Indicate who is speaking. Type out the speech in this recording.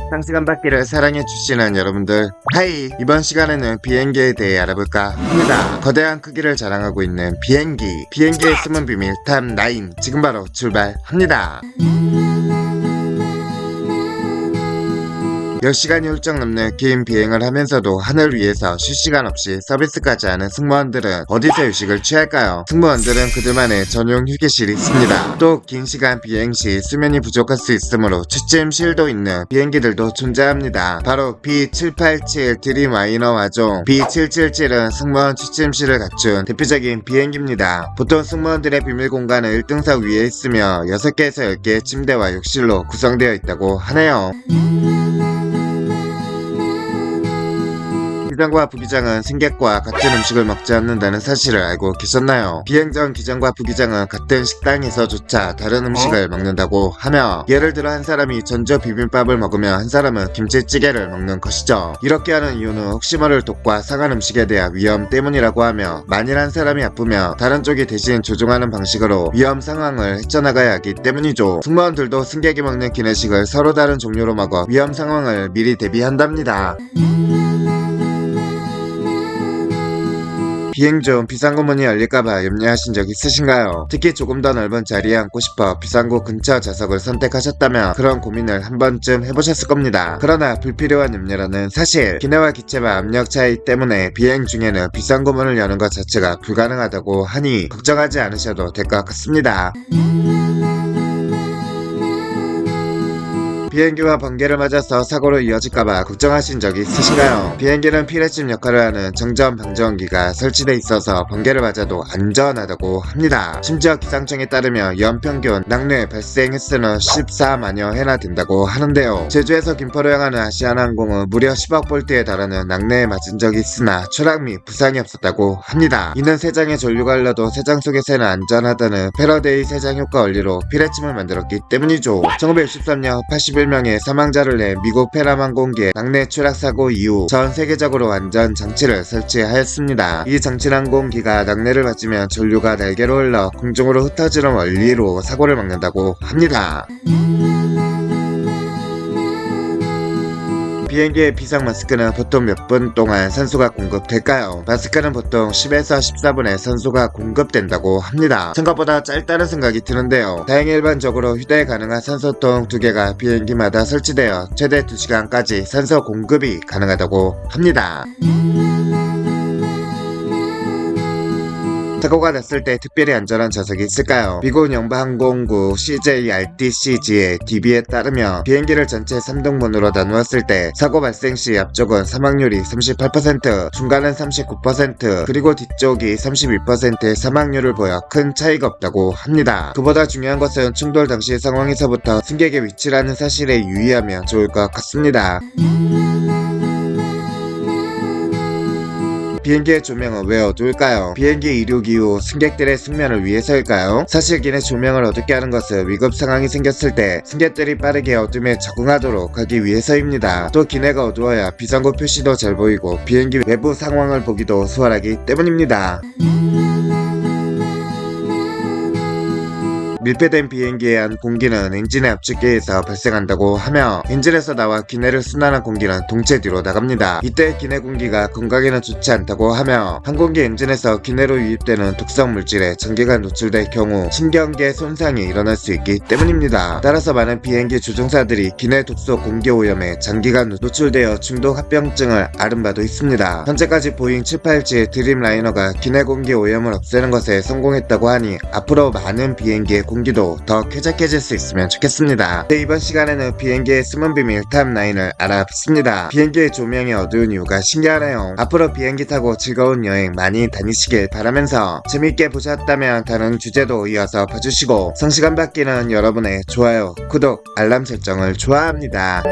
Speaker 1: 장시간 받기를 사랑해주시는 여러분들, 하이! 이번 시간에는 비행기에 대해 알아볼까 합니다. 거대한 크기를 자랑하고 있는 비행기의 숨은 비밀 탑9 지금 바로 출발합니다. 10시간이 훌쩍 넘는 긴 비행을 하면서도 하늘 위에서 쉴 시간 없이 서비스까지 하는 승무원들은 어디서 휴식을 취할까요? 승무원들은 그들만의 전용 휴게실이 있습니다. 또 긴 시간 비행 시 수면이 부족할 수 있으므로 취침실도 있는 비행기들도 존재합니다. 바로 B787 드림라이너 와종 B777은 승무원 취침실을 갖춘 대표적인 비행기입니다. 보통 승무원들의 비밀 공간은 1등석 위에 있으며 6개에서 10개의 침대와 욕실로 구성되어 있다고 하네요. 기장과 부기장은 승객과 같은 음식을 먹지 않는다는 사실을 알고 계셨나요? 비행 전 기장과 부기장은 같은 식당에서조차 다른 음식을 먹는다고 하며, 예를 들어 한 사람이 전조 비빔밥을 먹으며 한 사람은 김치찌개를 먹는 것이죠. 이렇게 하는 이유는 혹시 모를 독과 상한 음식에 대한 위험 때문이라고 하며, 만일 한 사람이 아프면 다른 쪽이 대신 조종하는 방식으로 위험 상황을 헤쳐나가야 하기 때문이죠. 승무원들도 승객이 먹는 기내식을 서로 다른 종류로 먹어 위험 상황을 미리 대비한답니다. 비행 중 비상구문이 열릴까봐 염려하신 적 있으신가요? 특히 조금 더 넓은 자리에 앉고 싶어 비상구 근처 좌석을 선택하셨다면 그런 고민을 한 번쯤 해보셨을 겁니다. 그러나 불필요한 염려라는 사실, 기내와 기체와 압력 차이 때문에 비행 중에는 비상구문을 여는 것 자체가 불가능하다고 하니 걱정하지 않으셔도 될 것 같습니다. 비행기와 번개를 맞아서 사고로 이어질까봐 걱정하신 적이 있으신가요? 비행기는 피뢰침 역할을 하는 정전 방전기가 설치돼 있어서 번개를 맞아도 안전하다고 합니다. 심지어 기상청에 따르면 연평균 낙뢰 발생 횟수는 14만여 회나 된다고 하는데요. 제주에서 김포로 향하는 아시아나항공은 무려 10억 볼트에 달하는 낙뢰에 맞은 적이 있으나 추락 및 부상이 없었다고 합니다. 이는 세장의 전류가 흘러도 세장 속에서는 안전하다는 패러데이 세장 효과 원리로 피뢰침을 만들었기 때문이죠. 1963년 81명의 사망자를 낸 미국 페람항공기의 낙뢰 추락 사고 이후 전 세계적으로 안전 장치를 설치하였습니다. 이 장치 항공기가 낙뢰를 맞으면 전류가 날개로 흘러 공중으로 흩어지는 원리로 사고를 막는다고 합니다. 비행기의 비상 마스크는 보통 몇 분 동안 산소가 공급될까요? 마스크는 보통 10에서 14분의 산소가 공급된다고 합니다. 생각보다 짧다는 생각이 드는데요. 다행히 일반적으로 휴대 가능한 산소통 2개가 비행기마다 설치되어 최대 2시간까지 산소 공급이 가능하다고 합니다. 사고가 났을 때 특별히 안전한 좌석이 있을까요? 미국 영방항공국 CJRTCG의 DB에 따르면 비행기를 전체 3등분으로 나누었을 때 사고 발생 시 앞쪽은 사망률이 38%, 중간은 39%, 그리고 뒤쪽이 32%의 사망률을 보여 큰 차이가 없다고 합니다. 그보다 중요한 것은 충돌 당시 상황에서부터 승객의 위치라는 사실에 유의하면 좋을 것 같습니다. 비행기의 조명은 왜 어두울까요? 비행기 이륙 이후 승객들의 숙면을 위해서일까요? 사실 기내 조명을 어둡게 하는 것은 위급 상황이 생겼을 때 승객들이 빠르게 어둠에 적응하도록 하기 위해서입니다. 또 기내가 어두워야 비상구 표시도 잘 보이고 비행기 외부 상황을 보기도 수월하기 때문입니다. 밀폐된 비행기에 한 공기는 엔진의 압축기에서 발생한다고 하며, 엔진에서 나와 기내를 순환한 공기는 동체 뒤로 나갑니다. 이때 기내 공기가 건강에는 좋지 않다고 하며, 항공기 엔진에서 기내로 유입되는 독성 물질에 장기간 노출될 경우 신경계 손상이 일어날 수 있기 때문입니다. 따라서 많은 비행기 조종사들이 기내 독소 공기 오염에 장기간 노출되어 중독 합병증을 앓은 바도 있습니다. 현재까지 보잉 787 드림라이너가 기내 공기 오염을 없애는 것에 성공했다고 하니 앞으로 많은 비행기의 공기도 더 쾌적해질 수 있으면 좋겠습니다. 네, 이번 시간에는 비행기의 숨은 비밀 탑9을 알아봤습니다. 비행기의 조명이 어두운 이유가 신기하네요. 앞으로 비행기 타고 즐거운 여행 많이 다니시길 바라면서 재밌게 보셨다면 다른 주제도 이어서 봐주시고, 성시간 받기는 여러분의 좋아요, 구독, 알람 설정을 좋아합니다.